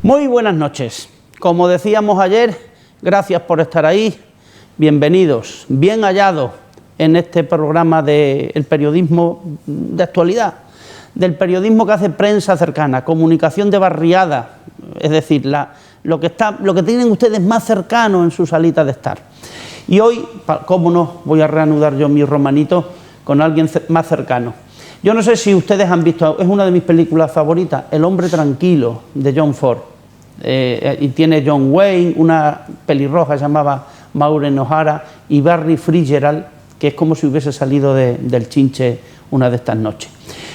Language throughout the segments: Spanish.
Muy buenas noches. Como decíamos ayer, gracias por estar ahí. Bienvenidos, bien hallados en este programa del periodismo de actualidad, del periodismo que hace prensa cercana, comunicación de barriada, es decir, lo que tienen ustedes más cercano en su salita de estar. Y hoy, cómo no, voy a reanudar yo mi romanito con alguien más cercano. Yo no sé si ustedes han visto, es una de mis películas favoritas, El hombre tranquilo, de John Ford. Y tiene John Wayne, una pelirroja que se llamaba Maureen O'Hara, y Barry Fitzgerald, que es como si hubiese salido del Chinche una de estas noches.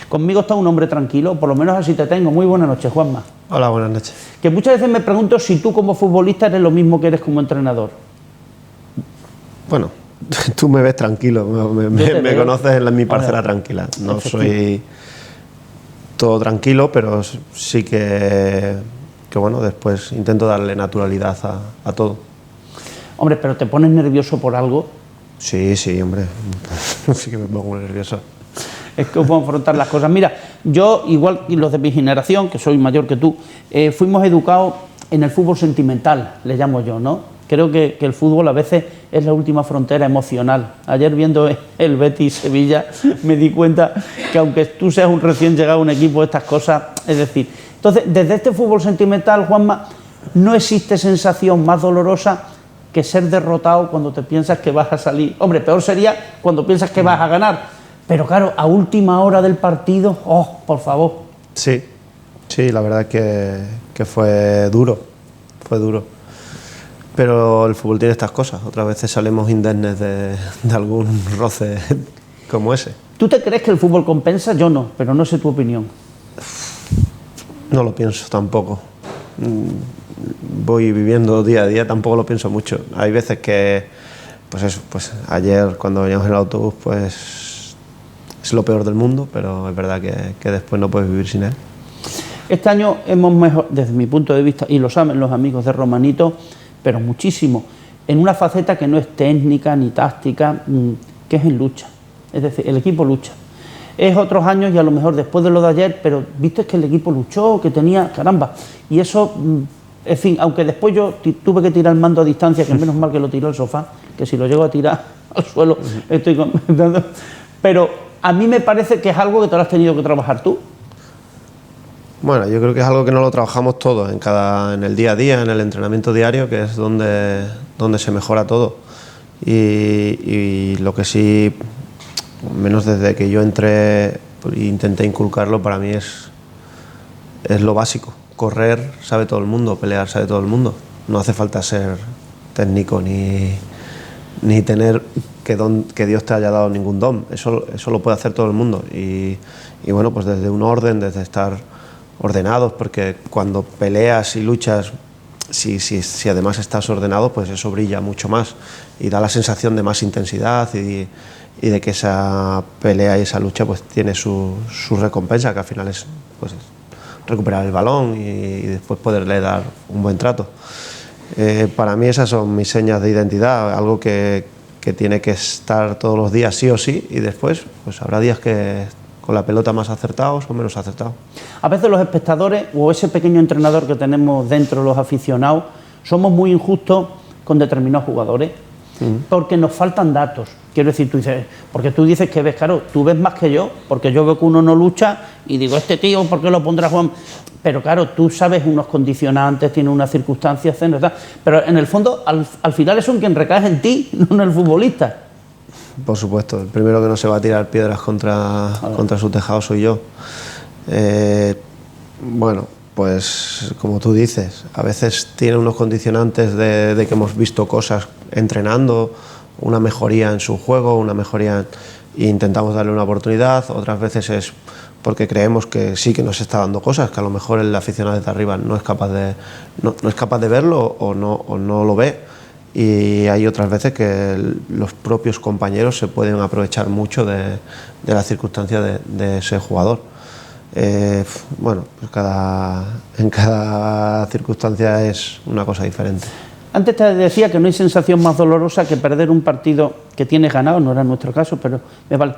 Conmigo está un hombre tranquilo, por lo menos así te tengo. Muy buenas noches, Juanma. Hola, buenas noches. Que muchas veces me pregunto si tú como futbolista eres lo mismo que eres como entrenador. Bueno, tú me ves tranquilo, me conoces en mi parcela tranquila. No soy todo tranquilo, pero sí que bueno, después intento darle naturalidad a todo. Hombre, ¿pero te pones nervioso por algo? Sí, hombre, sí que me pongo nervioso. Es que puedo afrontar las cosas. Mira, yo, igual que los de mi generación, que soy mayor que tú, fuimos educados en el fútbol sentimental, le llamo yo, ¿no? Creo que el fútbol a veces es la última frontera emocional. Ayer viendo el Betis-Sevilla me di cuenta que aunque tú seas un recién llegado a un equipo, estas cosas, es decir... Entonces, desde este fútbol sentimental, Juanma, no existe sensación más dolorosa que ser derrotado cuando te piensas que vas a salir. Hombre, peor sería cuando piensas que vas a ganar. Pero claro, a última hora del partido, ¡oh, por favor! Sí, la verdad que fue duro. Pero el fútbol tiene estas cosas. Otras veces salimos indemnes de algún roce como ese. ¿Tú te crees que el fútbol compensa? Yo no, pero no sé tu opinión. No lo pienso tampoco. Voy viviendo día a día, tampoco lo pienso mucho. Hay veces que, pues ayer cuando veníamos en el autobús, pues es lo peor del mundo, pero es verdad que después no puedes vivir sin él. Este año hemos mejorado, desde mi punto de vista, y lo saben los amigos de Romanito, pero muchísimo, en una faceta que no es técnica ni táctica, que es en lucha. Es decir, el equipo lucha. Es otros años y a lo mejor después de lo de ayer, pero viste que el equipo luchó, que tenía, caramba, y eso, en fin, aunque después yo tuve que tirar el mando a distancia, que menos mal que lo tiró al sofá, que si lo llego a tirar al suelo estoy comentando, pero a mí me parece que es algo que te lo has tenido que trabajar tú. Bueno, yo creo que es algo que no lo trabajamos todos, en el día a día, en el entrenamiento diario, que es donde se mejora todo. Y lo que sí, menos desde que yo entré e intenté inculcarlo, para mí es lo básico. Correr sabe todo el mundo, pelear sabe todo el mundo. No hace falta ser técnico ni tener que Dios te haya dado ningún don. Eso lo puede hacer todo el mundo. Y bueno, pues desde un orden, desde estar ordenados, porque cuando peleas y luchas, si además estás ordenado, pues eso brilla mucho más y da la sensación de más intensidad y de que esa pelea y esa lucha pues tiene su recompensa, que al final es pues recuperar el balón y después poderle dar un buen trato. Para mí esas son mis señas de identidad, algo que tiene que estar todos los días sí o sí, y después pues habrá días que con la pelota más acertados o menos acertados. A veces los espectadores o ese pequeño entrenador que tenemos dentro, los aficionados, somos muy injustos con determinados jugadores porque nos faltan datos. Quiero decir, porque tú dices que ves, claro, tú ves más que yo, porque yo veo que uno no lucha y digo, este tío, ¿por qué lo pondrá Juan? Pero claro, tú sabes unos condicionantes, tiene unas circunstancias, pero en el fondo, al final eso en quien recae en ti, no en el futbolista. Por supuesto, el primero que no se va a tirar piedras contra su tejado soy yo. Bueno, pues como tú dices, a veces tiene unos condicionantes de que hemos visto cosas entrenando, una mejoría en su juego, e intentamos darle una oportunidad. Otras veces es porque creemos que sí que nos está dando cosas, que a lo mejor el aficionado desde arriba no es capaz de verlo o no lo ve. Y hay otras veces que los propios compañeros se pueden aprovechar mucho de las circunstancias de ese jugador. Bueno, pues en cada circunstancia es una cosa diferente. Antes te decía que no hay sensación más dolorosa que perder un partido que tienes ganado, no era nuestro caso, pero me vale.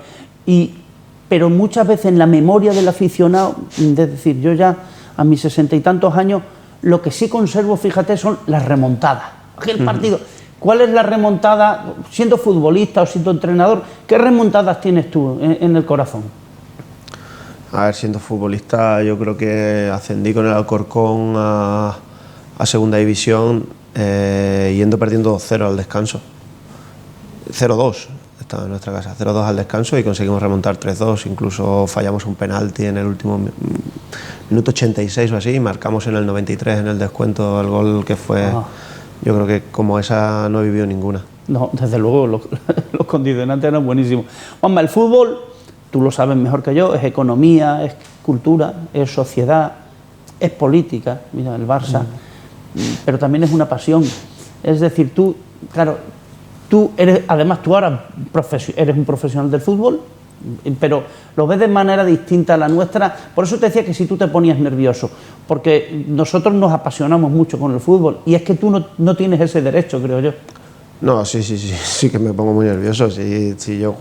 Pero muchas veces en la memoria del aficionado, es decir, yo ya a mis 60 y tantos años Lo que sí conservo, fíjate, son las remontadas. Aquel partido, ¿cuál es la remontada, siendo futbolista o siendo entrenador, qué remontadas tienes tú en el corazón? A ver, siendo futbolista, yo creo que ascendí con el Alcorcón a segunda división, yendo perdiendo 2-0 al descanso. 0-2, estaba en nuestra casa, 0-2 al descanso y conseguimos remontar 3-2, incluso fallamos un penalti en el último minuto 86 o así, y marcamos en el 93 en el descuento el gol que fue, yo creo que como esa no he vivido ninguna. No, desde luego, los condicionantes eran buenísimos. Juanma, el fútbol, tú lo sabes mejor que yo, es economía, es cultura, es sociedad, es política, mira, el Barça, pero también es una pasión. Es decir, tú, claro, tú eres, además tú ahora eres un profesional del fútbol, pero lo ves de manera distinta a la nuestra. Por eso te decía que si tú te ponías nervioso, porque nosotros nos apasionamos mucho con el fútbol y es que tú no tienes ese derecho, creo yo. No, sí que me pongo muy nervioso. Si yo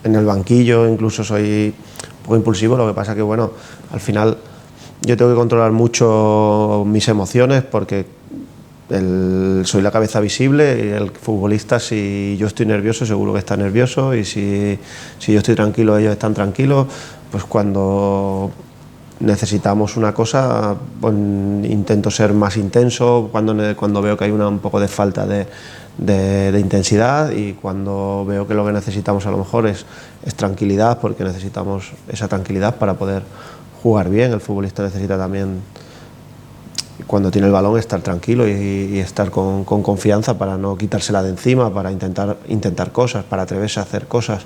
en el banquillo incluso soy un poco impulsivo, lo que pasa que bueno, al final yo tengo que controlar mucho mis emociones porque soy la cabeza visible y el futbolista, si yo estoy nervioso seguro que está nervioso, y si yo estoy tranquilo ellos están tranquilos. Pues cuando necesitamos una cosa, pues intento ser más intenso cuando veo que hay un poco de falta de intensidad, y cuando veo que lo que necesitamos a lo mejor es tranquilidad, porque necesitamos esa tranquilidad para poder jugar bien. El futbolista necesita también, cuando tiene el balón, estar tranquilo y estar con confianza para no quitársela de encima, para intentar cosas, para atreverse a hacer cosas.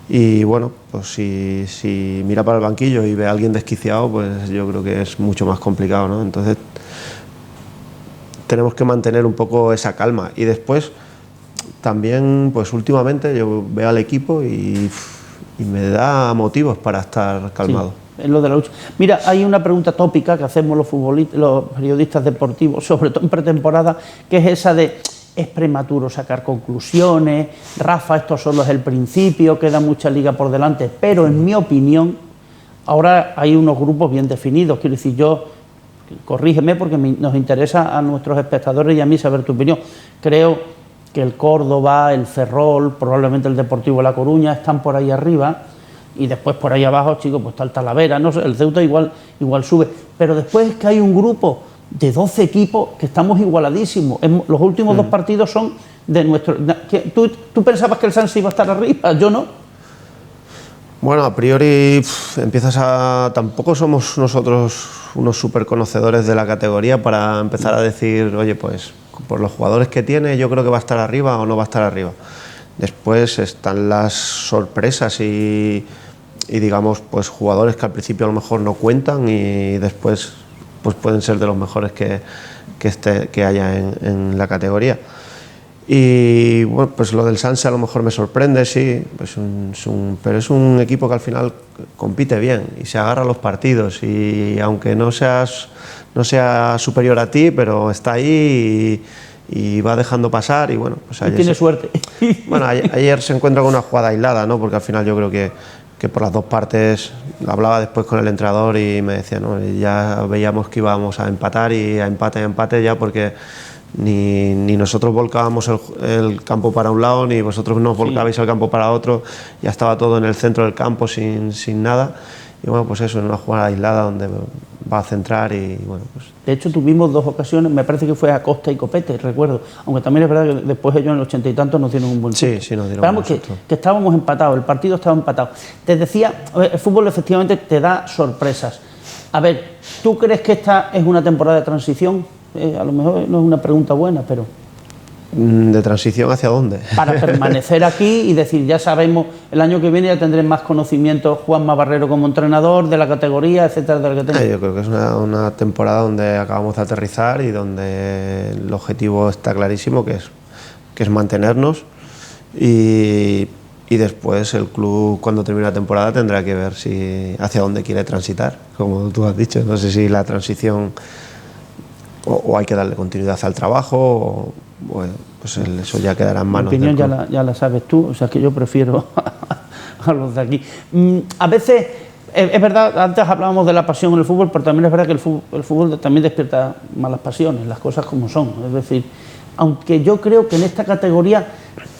Y bueno, pues si mira para el banquillo y ve a alguien desquiciado, pues yo creo que es mucho más complicado, ¿no? Entonces tenemos que mantener un poco esa calma. Y después también, pues últimamente yo veo al equipo y me da motivos para estar calmado. Sí. En lo de la lucha. Mira, hay una pregunta tópica que hacemos los periodistas deportivos, sobre todo en pretemporada, que es esa de: ¿es prematuro sacar conclusiones? Rafa, esto solo es el principio, queda mucha liga por delante, pero en mi opinión, ahora hay unos grupos bien definidos. Quiero decir, corrígeme porque nos interesa a nuestros espectadores y a mí saber tu opinión. Creo que el Córdoba, el Ferrol, probablemente el Deportivo de La Coruña están por ahí arriba. Y después por ahí abajo, chicos, pues está el Talavera, no sé, el Ceuta igual sube. Pero después es que hay un grupo de 12 equipos que estamos igualadísimos. Los últimos dos partidos son de nuestro... ¿Tú pensabas que el Sanse iba a estar arriba? Yo no. Bueno, a priori tampoco somos nosotros unos súper conocedores de la categoría para empezar a decir, oye, pues por los jugadores que tiene yo creo que va a estar arriba o no va a estar arriba. Después están las sorpresas y digamos, pues jugadores que al principio a lo mejor no cuentan y después pues pueden ser de los mejores que haya en la categoría. Y bueno, pues lo del Sanse a lo mejor me sorprende, sí, pues pero es un equipo que al final compite bien y se agarra a los partidos, y aunque no sea superior a ti, pero está ahí y va dejando pasar, y bueno, pues ayer tiene suerte. Bueno, ayer se encuentra con una jugada aislada, ¿no? Porque al final yo creo que por las dos partes, hablaba después con el entrenador y me decía, ¿no? Ya veíamos que íbamos a empatar, y a empate ya, porque ni nosotros volcábamos el campo para un lado, ni vosotros nos volcabais el campo para otro, ya estaba todo en el centro del campo sin nada. Y bueno, pues eso, en una jugada aislada donde va a centrar y bueno, pues... De hecho, tuvimos dos ocasiones, me parece que fue a Costa y Copete, recuerdo, aunque también es verdad que después ellos en el 80 y tantos nos dieron un buen susto. Sí, nos dieron un buen susto. Que estábamos empatados, el partido estaba empatado. Te decía, el fútbol efectivamente te da sorpresas. A ver, ¿tú crees que esta es una temporada de transición? A lo mejor no es una pregunta buena, pero... ¿De transición hacia dónde? Para permanecer aquí y decir, ya sabemos, el año que viene ya tendré más conocimiento Juanma Barrero como entrenador de la categoría, etcétera, de la que tengo. Yo creo que es una temporada donde acabamos de aterrizar y donde el objetivo está clarísimo, que es mantenernos, y después el club, cuando termine la temporada, tendrá que ver hacia dónde quiere transitar, como tú has dicho. No sé si la transición o hay que darle continuidad al trabajo, bueno, pues eso ya quedará en manos. Mi opinión ya la sabes tú, o sea que yo prefiero a los de aquí. A veces Es verdad, antes hablábamos de la pasión en el fútbol, pero también es verdad que el fútbol también despierta malas pasiones, las cosas como son. Es decir, aunque yo creo que en esta categoría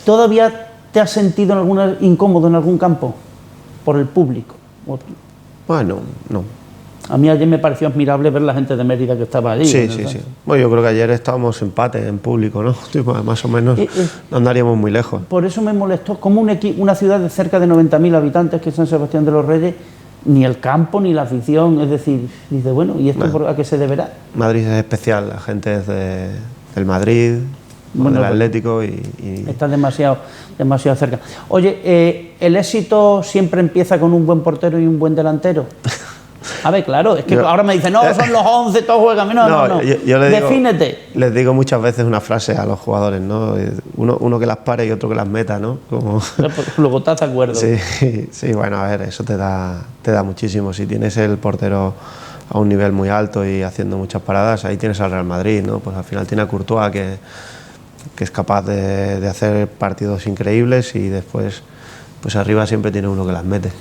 todavía te has sentido incómodo en algún campo por el público. Bueno, no. A mí ayer me pareció admirable ver la gente de Mérida que estaba allí. Sí, sí, sí. Bueno, yo creo que ayer estábamos empate en público, ¿no? Más o menos no andaríamos muy lejos. Por eso me molestó como una ciudad de cerca de 90.000 habitantes, que es San Sebastián de los Reyes, ni el campo ni la afición, es decir, dice, bueno, ¿y esto a qué se deberá? Madrid es especial, la gente es del Madrid, del Atlético y... Está demasiado cerca. Oye, ¿el éxito siempre empieza con un buen portero y un buen delantero? A ver, claro, es que ahora me dicen, no, son los 11, todos juegan. No. Yo Defínete. Les digo muchas veces una frase a los jugadores, ¿no? Uno que las pare y otro que las meta, ¿no? Como... Luego estás de acuerdo. Sí, bueno, a ver, eso te da muchísimo. Si tienes el portero a un nivel muy alto y haciendo muchas paradas, ahí tienes al Real Madrid, ¿no? Pues al final tiene a Courtois que es capaz de hacer partidos increíbles y después, pues arriba siempre tiene uno que las mete.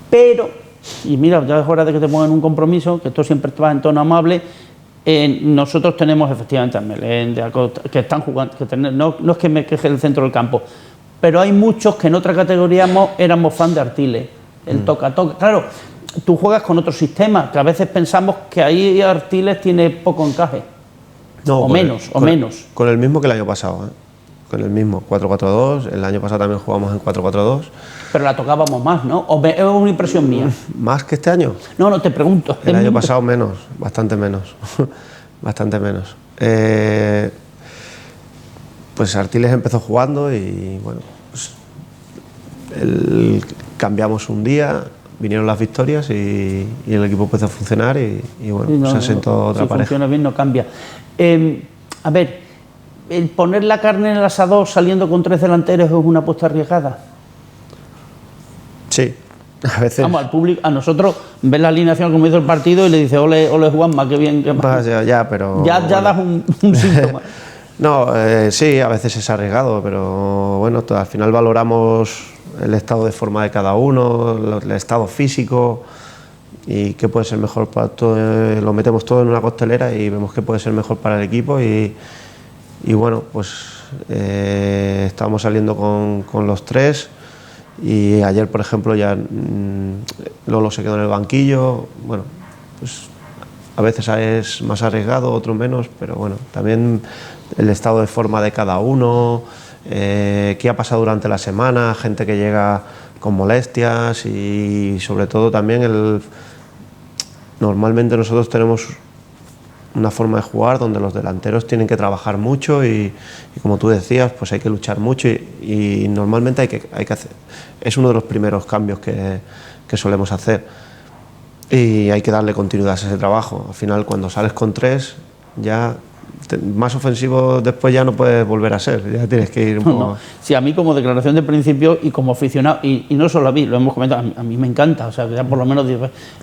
Pero... Y mira, ya es hora de que te pongan un compromiso, que esto siempre va en tono amable. Nosotros tenemos efectivamente a Meléndez, que están jugando, no es que me queje el centro del campo, pero hay muchos que en otra categoría éramos fan de Artiles, el toca-toca. Claro, tú juegas con otro sistema, que a veces pensamos que ahí Artiles tiene poco encaje, no, menos. Con el mismo que el año pasado, ¿eh? Con el mismo, 4-4-2, el año pasado también jugamos en 4-4-2. Pero la tocábamos más, ¿no? ¿O es una impresión mía? ¿Más que este año? No, te pregunto. El año pasado menos, bastante menos. Bastante menos. Pues Artiles empezó jugando y bueno, pues cambiamos un día, vinieron las victorias y el equipo empezó a funcionar y bueno, se asentó otra pareja. Si funciona bien no cambia. A ver, ¿el poner la carne en el asador saliendo con 3 delanteros es una apuesta arriesgada? Sí, a veces. Vamos, al público, a nosotros ves la alineación como hizo el partido y le dice, ole Juanma, qué bien. Pero... Ya das un síntoma. No, sí, a veces es arriesgado, pero bueno, al final valoramos el estado de forma de cada uno, el estado físico y qué puede ser mejor para todo. Lo metemos todo en una costelera y vemos qué puede ser mejor para el equipo y bueno, pues estábamos saliendo con los 3 y ayer, por ejemplo, ya Lolo se quedó en el banquillo. Bueno, pues a veces es más arriesgado, otro menos, pero bueno, también el estado de forma de cada uno, qué ha pasado durante la semana, gente que llega con molestias y sobre todo también normalmente nosotros tenemos una forma de jugar donde los delanteros tienen que trabajar mucho y como tú decías, pues hay que luchar mucho y normalmente hay que hacer, es uno de los primeros cambios que solemos hacer y hay que darle continuidad a ese trabajo. Al final, cuando sales con 3, ya más ofensivo después ya no puedes volver a ser, ya tienes que ir un poco... No. Sí, a mí como declaración de principio y como aficionado, y no solo a mí, lo hemos comentado, a mí me encanta, o sea, que ya por lo menos...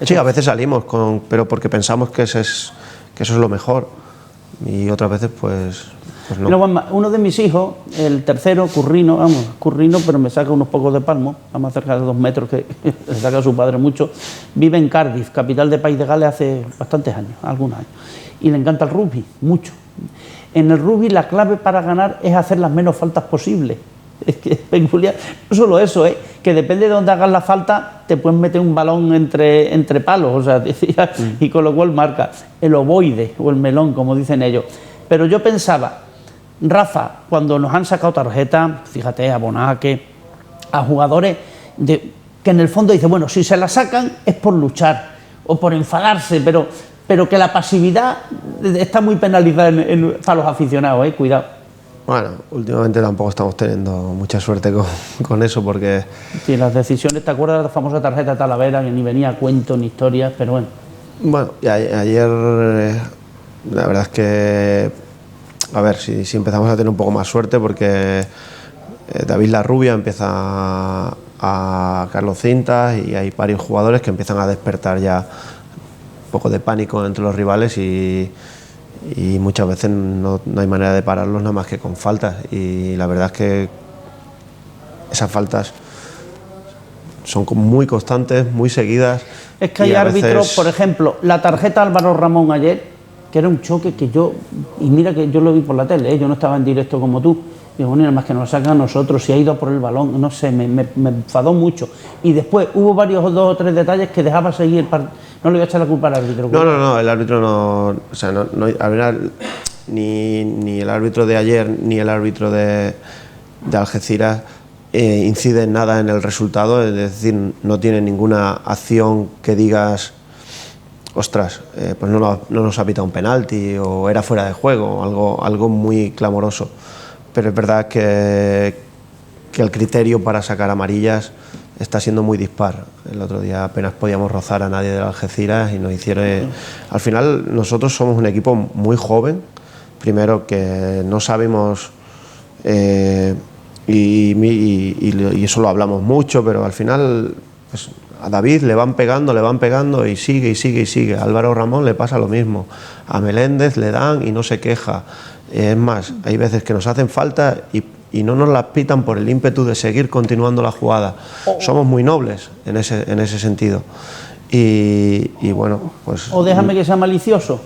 Sí, a veces salimos, pero porque pensamos que eso es lo mejor y otras veces pues no. Mira, Juanma, uno de mis hijos, el tercero, Currino, pero me saca unos pocos de palmo, a más cerca de 2 metros, que le saca a su padre mucho, vive en Cardiff, capital de País de Gales, hace bastantes años, algunos años, y le encanta el rugby, mucho. En el rugby la clave para ganar es hacer las menos faltas posibles. Es que es peculiar. No solo eso, que depende de dónde hagas la falta, te puedes meter un balón entre palos, o sea, y con lo cual marca el ovoide o el melón, como dicen ellos. Pero yo pensaba, Rafa, cuando nos han sacado tarjeta, fíjate, a Bonaque, a jugadores que en el fondo dicen, bueno, si se la sacan es por luchar o por enfadarse, pero que la pasividad está muy penalizada para los aficionados, cuidado. Bueno, últimamente tampoco estamos teniendo mucha suerte con eso porque... Sí, las decisiones, ¿te acuerdas de la famosa tarjeta de Talavera? Que ni venía a cuento ni historias, pero bueno. Bueno, y ayer la verdad es que, a ver, si empezamos a tener un poco más suerte porque David Larrubia empieza a Carlos Cintas y hay varios jugadores que empiezan a despertar ya un poco de pánico entre los rivales y muchas veces no hay manera de pararlos nada más que con faltas y la verdad es que esas faltas son muy constantes, muy seguidas. Es que hay árbitros, por ejemplo, la tarjeta Álvaro Ramón ayer, que era un choque que y mira que yo lo vi por la tele, yo no estaba en directo como tú, digo, bueno, nada más que nos sacan a nosotros, si ha ido a por el balón, no sé, me enfadó mucho. Y después hubo dos o tres detalles que dejaba seguir el partido. No le voy a echar la culpa al árbitro. No, el árbitro no, o sea, al final, ni el árbitro de ayer ni el árbitro de Algeciras incide en nada en el resultado, es decir, no tiene ninguna acción que digas, ostras, pues no nos ha pitado un penalti o era fuera de juego, algo muy clamoroso. Pero es verdad que el criterio para sacar amarillas está siendo muy dispar. El otro día apenas podíamos rozar a nadie de Algeciras y nos hicieron... Al final nosotros somos un equipo muy joven, primero que no sabemos... y eso lo hablamos mucho, pero al final pues, a David le van pegando y sigue. A Álvaro Ramón le pasa lo mismo, a Meléndez le dan y no se queja. Es más, hay veces que nos hacen falta y no nos las pitan por el ímpetu de seguir continuando la jugada. Somos muy nobles en ese sentido. Y bueno, pues... O déjame que sea malicioso.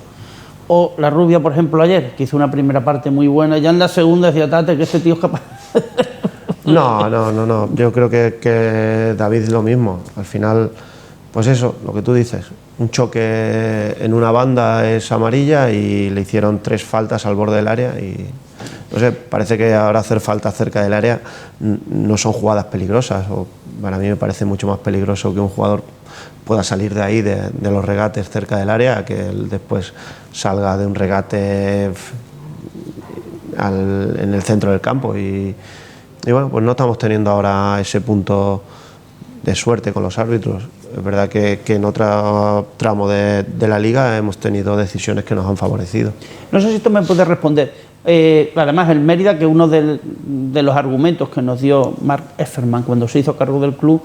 O la Rubia, por ejemplo, ayer, que hizo una primera parte muy buena, y ya en la segunda decía, Tate, que este tío es capaz... No. Yo creo que David es lo mismo. Al final, pues eso, lo que tú dices. Un choque en una banda es amarilla y le hicieron 3 faltas al borde del área y... No sé, parece que ahora hacer faltas cerca del área no son jugadas peligrosas. O para mí me parece mucho más peligroso que un jugador pueda salir de ahí, de los regates cerca del área, a que él después salga de un regate en el centro del campo. Y bueno, pues no estamos teniendo ahora ese punto de suerte con los árbitros. Es verdad que en otro tramo de la liga hemos tenido decisiones que nos han favorecido. No sé si esto me puede responder. Además, el Mérida, que uno de los argumentos que nos dio Mark Efferman cuando se hizo cargo del club,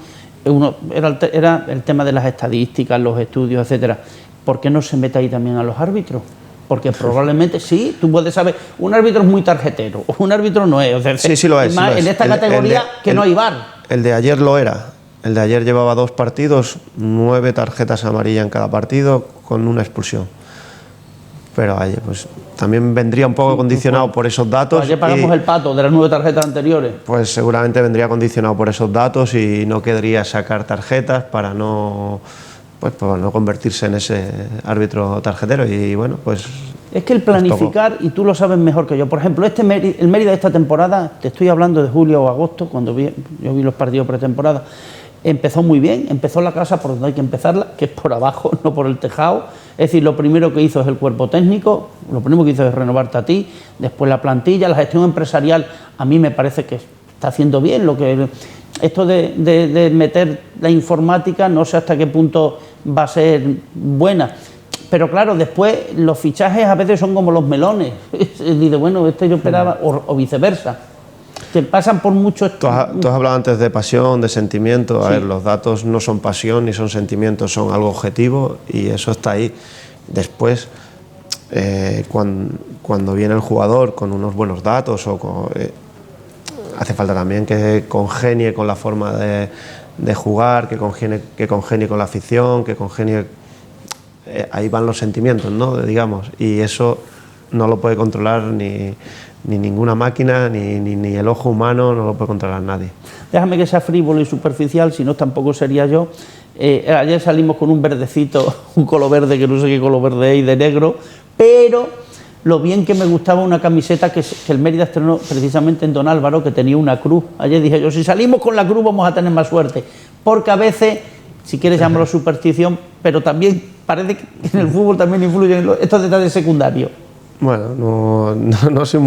era el tema de las estadísticas, los estudios, etcétera. ¿Por qué no se mete ahí también a los árbitros? Porque probablemente sí, tú puedes saber, un árbitro es muy tarjetero, un árbitro no es. O sea, sí lo es. Más, sí lo en es. esta categoría no hay VAR. El de ayer lo era. El de ayer llevaba 2 partidos, 9 tarjetas amarillas en cada partido, con una expulsión. Pero ayer, pues también vendría un poco condicionado por esos datos. Ayer pagamos el pato de las 9 tarjetas anteriores. Pues seguramente vendría condicionado por esos datos y no querría sacar tarjetas para no convertirse en ese árbitro tarjetero. Y bueno, pues... Es que el planificar, y tú lo sabes mejor que yo, por ejemplo, el Mérida de esta temporada, te estoy hablando de julio o agosto, cuando yo vi los partidos pretemporada, empezó muy bien, empezó la casa por donde hay que empezarla, que es por abajo, no por el tejado. Es decir, lo primero que hizo es el cuerpo técnico, lo primero que hizo es renovarte a ti, después la plantilla, la gestión empresarial, a mí me parece que está haciendo bien. Esto de meter la informática, no sé hasta qué punto va a ser buena. Pero claro, después los fichajes a veces son como los melones. Dice, bueno, yo esperaba, o viceversa. Que pasan por muchos... Tú has hablado antes de pasión, de sentimiento. Sí. A ver, los datos no son pasión ni son sentimientos, son algo objetivo y eso está ahí. Después, cuando viene el jugador con unos buenos datos, hace falta también que congenie con la forma de jugar, que congenie con la afición, que congenie... ahí van los sentimientos, ¿no? Digamos, y eso no lo puede controlar ni ninguna máquina, ni el ojo humano, no lo puede controlar nadie. Déjame que sea frívolo y superficial, si no tampoco sería yo. Ayer salimos con un verdecito, un color verde, que no sé qué color verde es, y de negro, pero lo bien que me gustaba una camiseta que el Mérida estrenó precisamente en Don Álvaro, que tenía una cruz. Ayer dije yo, si salimos con la cruz vamos a tener más suerte, porque a veces, si quieres llamarlo superstición, pero también parece que en el fútbol también influyen estos detalles secundarios. Bueno, no soy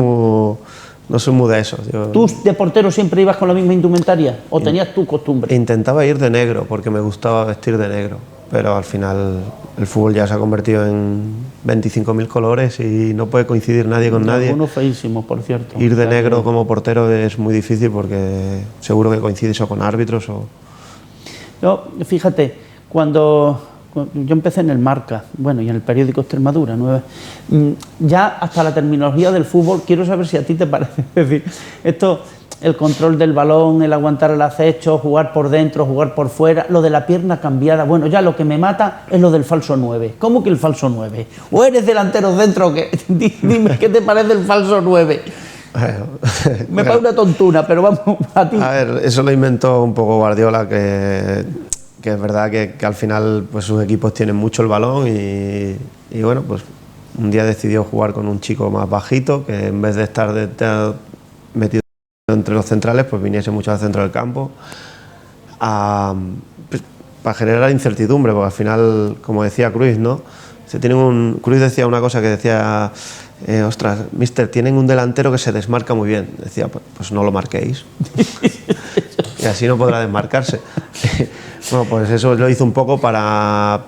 muy de eso. ¿Tú de portero siempre ibas con la misma indumentaria o tenías tu costumbre? Intentaba ir de negro porque me gustaba vestir de negro, pero al final el fútbol ya se ha convertido en 25.000 colores y no puede coincidir nadie con nadie. Algunos feísimos, por cierto. Ir de negro como portero es muy difícil porque seguro que coincides o con árbitros o... Yo, fíjate, cuando yo empecé en el Marca, bueno, y en el periódico Extremadura, ya hasta la terminología del fútbol, quiero saber si a ti te parece. Es decir, esto, el control del balón, el aguantar el acecho, jugar por dentro, jugar por fuera, lo de la pierna cambiada. Bueno, ya lo que me mata es lo del falso 9. ¿Cómo que el falso 9? ¿O eres delantero dentro o qué? Dime qué te parece el falso 9. Me parece una tontuna, pero vamos a ti. A ver, eso lo inventó un poco Guardiola, que es verdad que al final pues sus equipos tienen mucho el balón y bueno, pues un día decidió jugar con un chico más bajito, que en vez de estar metido entre los centrales, pues viniese mucho al centro del campo pues, para generar incertidumbre, porque al final, como decía Cruyff, ¿no? Cruyff decía una cosa que decía, ostras, mister, tienen un delantero que se desmarca muy bien. Decía, pues no lo marquéis. Y así no podrá desmarcarse. Bueno, pues eso lo hizo un poco para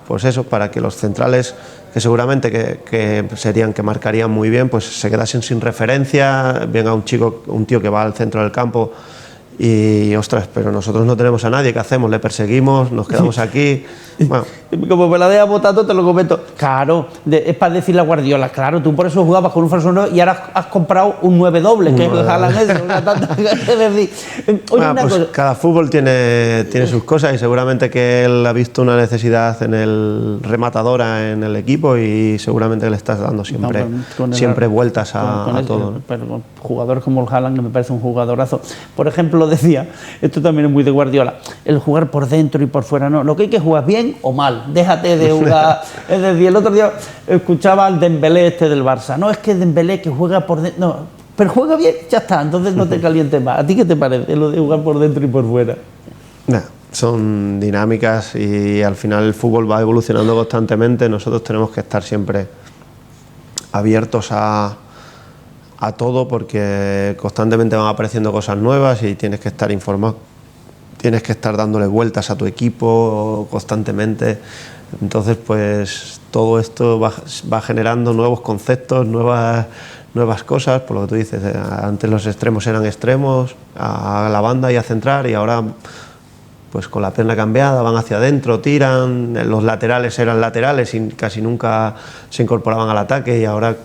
que los centrales, que seguramente que marcarían muy bien, pues se quedasen sin referencia, venga un tío que va al centro del campo y, ostras, pero nosotros no tenemos a nadie, ¿qué hacemos? Le perseguimos, nos quedamos aquí. Bueno. Como me la dejas votando, te lo comento. Claro, es para decirle a Guardiola, claro, tú por eso jugabas con un falso 9 y ahora has comprado un 9 doble, que es Haaland ese, una tanta, es decir, oye, pues cada fútbol tiene sus cosas y seguramente que él ha visto una necesidad en el rematadora en el equipo y seguramente le estás dando siempre vueltas a todo, ¿no? Pero con jugadores como el Haaland, que me parece un jugadorazo. Por ejemplo, decía, esto también es muy de Guardiola, el jugar por dentro y por fuera, no, lo que hay que jugar bien o mal, déjate de jugar. Es decir, el otro día escuchaba al Dembélé del Barça, no, es que Dembélé que juega por dentro, no, pero juega bien, ya está, entonces no te calientes más. ¿A ti qué te parece lo de jugar por dentro y por fuera? Son dinámicas y al final el fútbol va evolucionando constantemente, nosotros tenemos que estar siempre abiertos a todo, porque constantemente van apareciendo cosas nuevas y tienes que estar informado, tienes que estar dándole vueltas a tu equipo constantemente. Entonces, pues todo esto va generando nuevos conceptos, nuevas cosas, por lo que tú dices. Antes los extremos eran extremos, a la banda y a centrar, y ahora pues con la pierna cambiada van hacia adentro, tiran, los laterales eran laterales y casi nunca se incorporaban al ataque, y ahora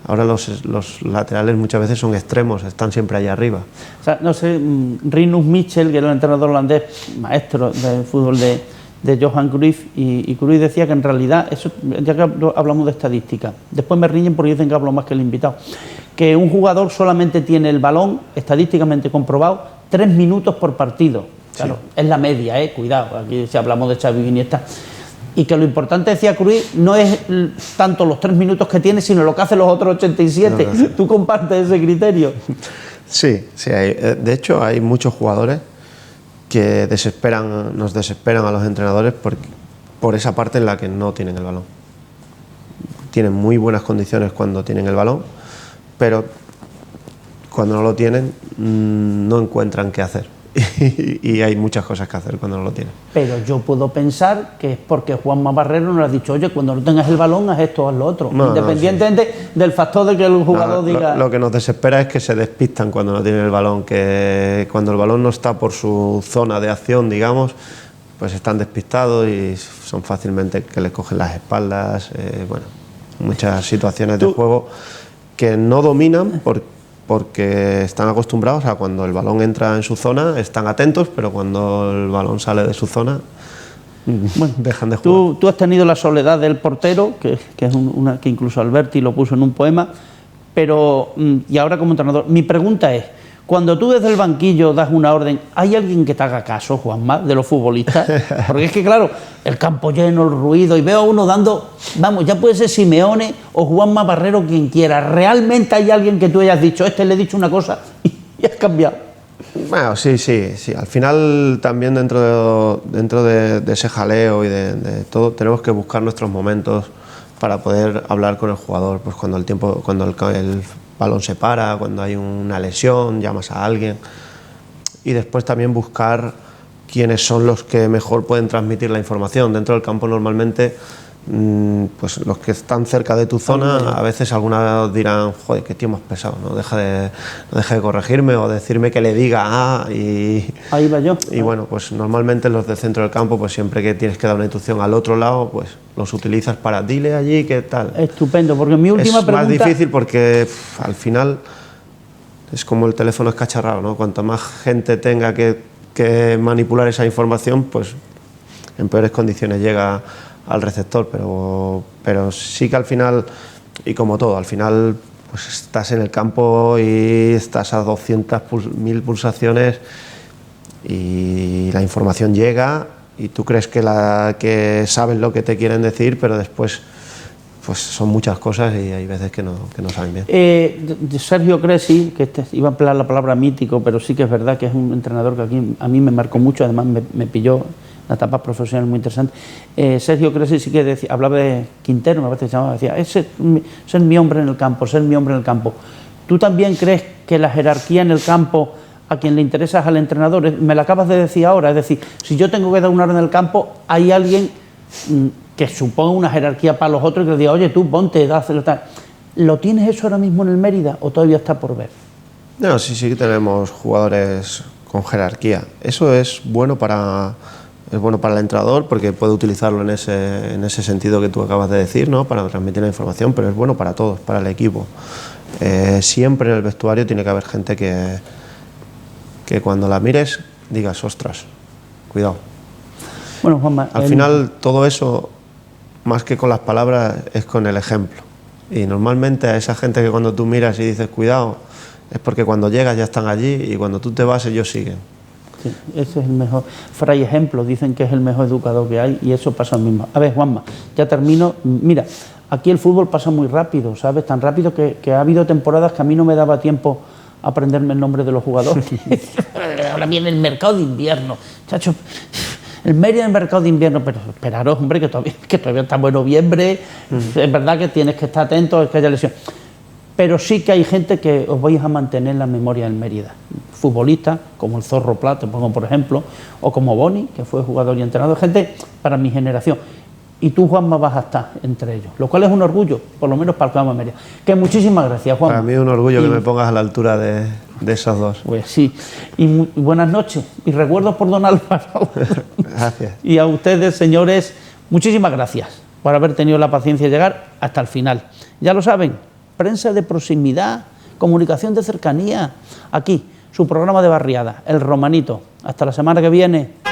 los laterales muchas veces son extremos, están siempre allá arriba. O sea, no sé, Rinus Michel, que era el entrenador holandés, maestro de fútbol de Johan Cruyff, y Cruyff decía que en realidad, eso, ya que hablamos de estadística, después me riñen porque dicen que hablo más que el invitado, que un jugador solamente tiene el balón, estadísticamente comprobado, 3 minutos por partido. Claro, sí. Es la media, cuidado, aquí si hablamos de Xavi y Iniesta. Y que lo importante, decía Cruyff, no es tanto los 3 minutos que tiene, sino lo que hace los otros 87. No. ¿Tú compartes ese criterio? Sí, de hecho hay muchos jugadores que nos desesperan a los entrenadores por esa parte en la que no tienen el balón. Tienen muy buenas condiciones cuando tienen el balón, pero cuando no lo tienen no encuentran qué hacer. Y hay muchas cosas que hacer cuando no lo tienen. Pero yo puedo pensar que es porque Juanma Barrero nos ha dicho, oye, cuando no tengas el balón, haz esto, haz lo otro. No, independientemente del factor de que el jugador diga... Lo que nos desespera es que se despistan cuando no tienen el balón, que cuando el balón no está por su zona de acción, digamos, pues están despistados y son fácilmente que les cogen las espaldas, muchas situaciones de juego que no dominan porque están acostumbrados a cuando el balón entra en su zona, están atentos, pero cuando el balón sale de su zona, dejan de jugar. Tú has tenido la soledad del portero, que es una que incluso Alberti lo puso en un poema, pero, y ahora como entrenador, mi pregunta es, cuando tú desde el banquillo das una orden, ¿hay alguien que te haga caso, Juanma, de los futbolistas? Porque es que, claro, el campo lleno, el ruido, y veo a uno dando, vamos, ya puede ser Simeone o Juanma Barrero, quien quiera. ¿Realmente hay alguien que tú hayas dicho, le he dicho una cosa y has cambiado? Bueno, sí. Al final también dentro de ese jaleo y de todo, tenemos que buscar nuestros momentos para poder hablar con el jugador, pues cuando el balón se para, cuando hay una lesión, llamas a alguien, y después también buscar quiénes son los que mejor pueden transmitir la información. Dentro del campo normalmente, pues los que están cerca de tu zona, a veces algunos dirán, joder, qué tío más pesado, no deja de corregirme o decirme que le diga y ahí va yo. Y bueno, pues normalmente los del centro del campo, pues siempre que tienes que dar una instrucción al otro lado, pues los utilizas para dile allí qué tal. Estupendo, porque mi última pregunta... Es más difícil porque al final es como el teléfono escacharrado, ¿no? Cuanto más gente tenga que manipular esa información, pues en peores condiciones llega al receptor, pero sí que al final, y como todo, al final pues estás en el campo y estás a 200.000 pulsaciones y la información llega y tú crees que sabes lo que te quieren decir, pero después pues son muchas cosas y hay veces que no saben bien. Sergio Cresci, que iba a emplear la palabra mítico, pero sí que es verdad que es un entrenador que aquí a mí me marcó mucho, además me pilló una etapa profesional muy interesante. Sergio Cresci sí que decía, hablaba de Quintero, me parece que se llamaba, decía, ser mi hombre en el campo, ser mi hombre en el campo. ¿Tú también crees que la jerarquía en el campo a quien le interesa es al entrenador? Me lo acabas de decir ahora, es decir, si yo tengo que dar una orden en el campo, hay alguien que suponga una jerarquía para los otros y que le diga, oye, tú ponte, dáselo, tal. ¿Lo tienes eso ahora mismo en el Mérida o todavía está por ver? No, sí que tenemos jugadores con jerarquía. Eso es bueno para el entrenador porque puede utilizarlo en ese sentido que tú acabas de decir, ¿no? Para transmitir la información, pero es bueno para todos, para el equipo. Siempre en el vestuario tiene que haber gente que cuando la mires digas, ostras, cuidado. Bueno, Juanma, al final todo eso, más que con las palabras, es con el ejemplo. Y normalmente a esa gente que cuando tú miras y dices cuidado, es porque cuando llegas ya están allí y cuando tú te vas ellos siguen. Sí, ese es el mejor. Fray Ejemplo, dicen que es el mejor educador que hay y eso pasa lo mismo. A ver, Juanma, ya termino. Mira, aquí el fútbol pasa muy rápido, ¿sabes? Tan rápido que ha habido temporadas que a mí no me daba tiempo a aprenderme el nombre de los jugadores. Ahora viene el mercado de invierno, chacho. El Mérida en mercado de invierno, pero esperaros, hombre, que todavía estamos en noviembre, es verdad que tienes que estar atento, es que haya lesión. Pero sí que hay gente que os vais a mantener en la memoria del Mérida. Futbolistas, como el Zorro Plata, pongo por ejemplo, o como Boni, que fue jugador y entrenador, gente para mi generación. Y tú, Juanma, vas a estar entre ellos, lo cual es un orgullo, por lo menos para el Club Mérida. Que muchísimas gracias, Juanma. Para mí es un orgullo que me pongas a la altura de esos dos. Pues sí, y buenas noches, y recuerdos por don Álvaro. Gracias. Y a ustedes, señores, muchísimas gracias por haber tenido la paciencia de llegar hasta el final. Ya lo saben, prensa de proximidad, comunicación de cercanía, aquí, su programa de barriada, El Romanito. Hasta la semana que viene.